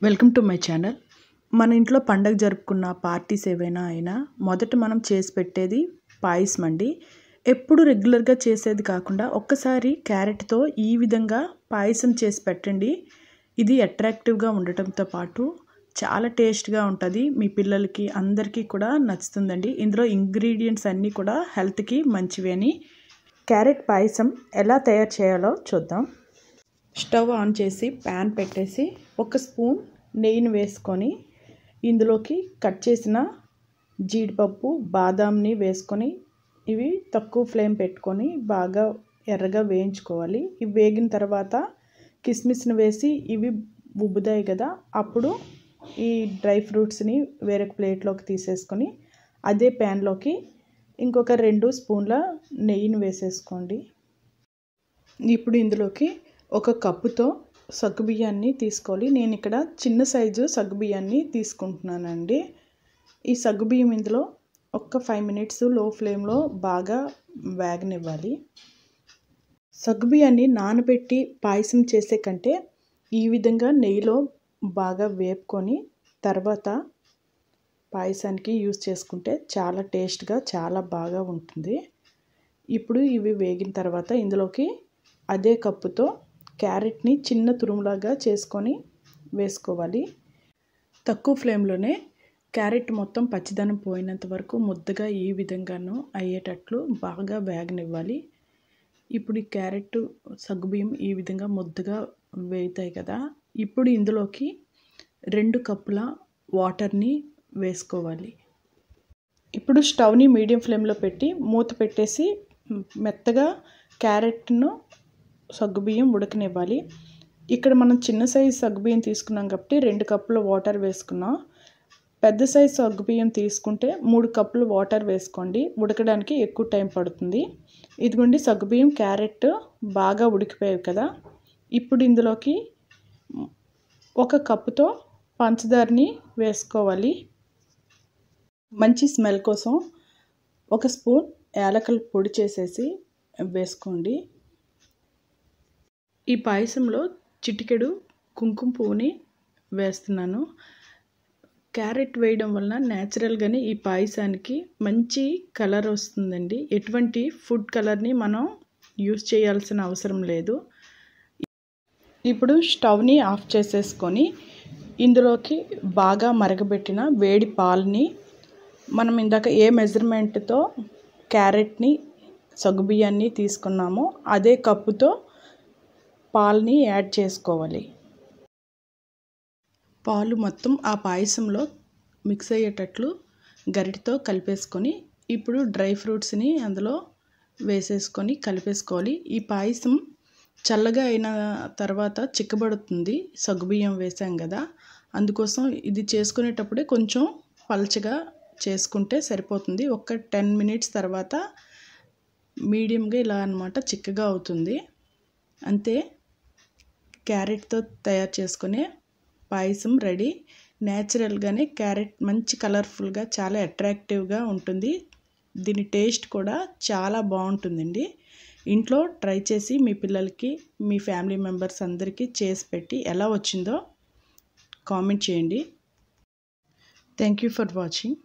Welcome to my channel. మన ఇంట్లో పండగ జరుపుకున్న పార్టీస్ ఏవైనా అయినా మొదట మనం చేసి పెట్టేది పాయసం అండి. ఎప్పుడు రెగ్యులర్గా చేసేది కాకుండా ఒక్కసారి క్యారెట్తో ఈ విధంగా పాయసం చేసి పెట్టండి. ఇది అట్రాక్టివ్గా ఉండటంతో పాటు చాలా టేస్ట్గా ఉంటుంది. మీ పిల్లలకి అందరికీ కూడా నచ్చుతుందండి. ఇందులో ఇంగ్రీడియంట్స్ అన్నీ కూడా హెల్త్కి మంచివి అని. క్యారెట్ పాయసం ఎలా తయారు చేయాలో చూద్దాం. స్టవ్ ఆన్ చేసి ప్యాన్ పెట్టేసి 1 స్పూన్ నెయ్యిని వేసుకొని ఇందులోకి కట్ చేసిన జీడిపప్పు బాదాంని వేసుకొని ఇవి తక్కువ ఫ్లేమ్ పెట్టుకొని బాగా ఎర్రగా వేయించుకోవాలి. ఇవి వేగిన తర్వాత కిస్మిస్ని వేసి ఇవి ఉబ్బుతాయి కదా, అప్పుడు ఈ డ్రై ఫ్రూట్స్ని వేరొక ప్లేట్లోకి తీసేసుకొని అదే ప్యాన్లోకి ఇంకొక 2 స్పూన్ల నెయ్యిని వేసేసుకోండి. ఇప్పుడు ఇందులోకి 1 కప్పుతో సగ్గుబియ్యాన్ని తీసుకోవాలి. నేను ఇక్కడ చిన్న సైజు సగ్గుబియ్యాన్ని తీసుకుంటున్నానండి. ఈ సగ్గుబియ్యం ఇందులో ఒక 5 మినిట్స్ లో ఫ్లేమ్లో బాగా వేగనివ్వాలి. సగ్గుబియ్యాన్ని నానబెట్టి పాయసం చేసే కంటే ఈ విధంగా నెయ్యిలో బాగా వేపుకొని తర్వాత పాయసానికి యూజ్ చేసుకుంటే చాలా టేస్ట్గా చాలా బాగా ఉంటుంది. ఇప్పుడు ఇవి వేగిన తర్వాత ఇందులోకి అదే కప్పుతో క్యారెట్ని చిన్న తురుములాగా చేసుకొని వేసుకోవాలి. తక్కువ ఫ్లేమ్లోనే క్యారెట్ మొత్తం పచ్చిదనం పోయినంత వరకు ముద్దగా ఈ విధంగాను అయ్యేటట్లు బాగా వేగనివ్వాలి. ఇప్పుడు ఈ క్యారెట్ సగ్గుబియ్యం ఈ విధంగా ముద్దగా వేగుతాయి కదా, ఇప్పుడు ఇందులోకి 2 కప్పుల వాటర్ని వేసుకోవాలి. ఇప్పుడు స్టవ్ని మీడియం ఫ్లేమ్లో పెట్టి మూత పెట్టేసి మెత్తగా క్యారెట్ను సగ్గుబియ్యం ఉడకనివ్వాలి. ఇక్కడ మనం చిన్న సైజు సగ్గుబియ్యం తీసుకున్నాం కాబట్టి 2 కప్పుల వాటర్ వేసుకున్నాం. పెద్ద సైజు సగ్గుబియ్యం తీసుకుంటే 3 కప్పులు వాటర్ వేసుకోండి. ఉడకడానికి ఎక్కువ టైం పడుతుంది. ఇదిగోండి సగ్గుబియ్యం క్యారెట్ బాగా ఉడికిపోయాయి కదా, ఇప్పుడు ఇందులోకి 1 కప్పుతో పంచదారని వేసుకోవాలి. మంచి స్మెల్ కోసం 1 స్పూన్ యాలకుల పొడి చేసేసి వేసుకోండి. ఈ పాయసంలో చిటికెడు కుంకుమ పువ్వుని వేస్తున్నాను. క్యారెట్ వేయడం వలన న్యాచురల్గానే ఈ పాయసానికి మంచి కలర్ వస్తుందండి. ఎటువంటి ఫుడ్ కలర్ని మనం యూజ్ చేయాల్సిన అవసరం లేదు. ఇప్పుడు స్టవ్ని ఆఫ్ చేసేసుకొని ఇందులోకి బాగా మరగబెట్టిన వేడి పాలని మనం ఇందాక ఏ మెజర్మెంట్తో క్యారెట్ని సగ్గుబియ్యాన్ని తీసుకున్నామో అదే కప్పుతో పాలని యాడ్ చేసుకోవాలి. పాలు మొత్తం ఆ పాయసంలో మిక్స్ అయ్యేటట్లు గరిటతో కలిపేసుకొని ఇప్పుడు డ్రై ఫ్రూట్స్ని అందులో వేసేసుకొని కలిపేసుకోవాలి. ఈ పాయసం చల్లగా అయిన తర్వాత చిక్కబడుతుంది. సగ్గుబియ్యం వేసాం కదా, అందుకోసం ఇది చేసుకునేటప్పుడే కొంచెం పలచగా చేసుకుంటే సరిపోతుంది. ఒక 10 మినిట్స్ తర్వాత మీడియంగా ఇలా అన్నమాట చిక్కగా అవుతుంది. అంతే, క్యారెట్తో తయారు చేసుకునే పాయసం రెడీ. న్యాచురల్గానే క్యారెట్ మంచి కలర్ఫుల్గా చాలా అట్రాక్టివ్గా ఉంటుంది. దీని టేస్ట్ కూడా చాలా బాగుంటుందండి. ఇంట్లో ట్రై చేసి మీ పిల్లలకి మీ ఫ్యామిలీ మెంబర్స్ అందరికీ చేసి పెట్టి ఎలా వచ్చిందో కామెంట్ చేయండి. Thank you for watching.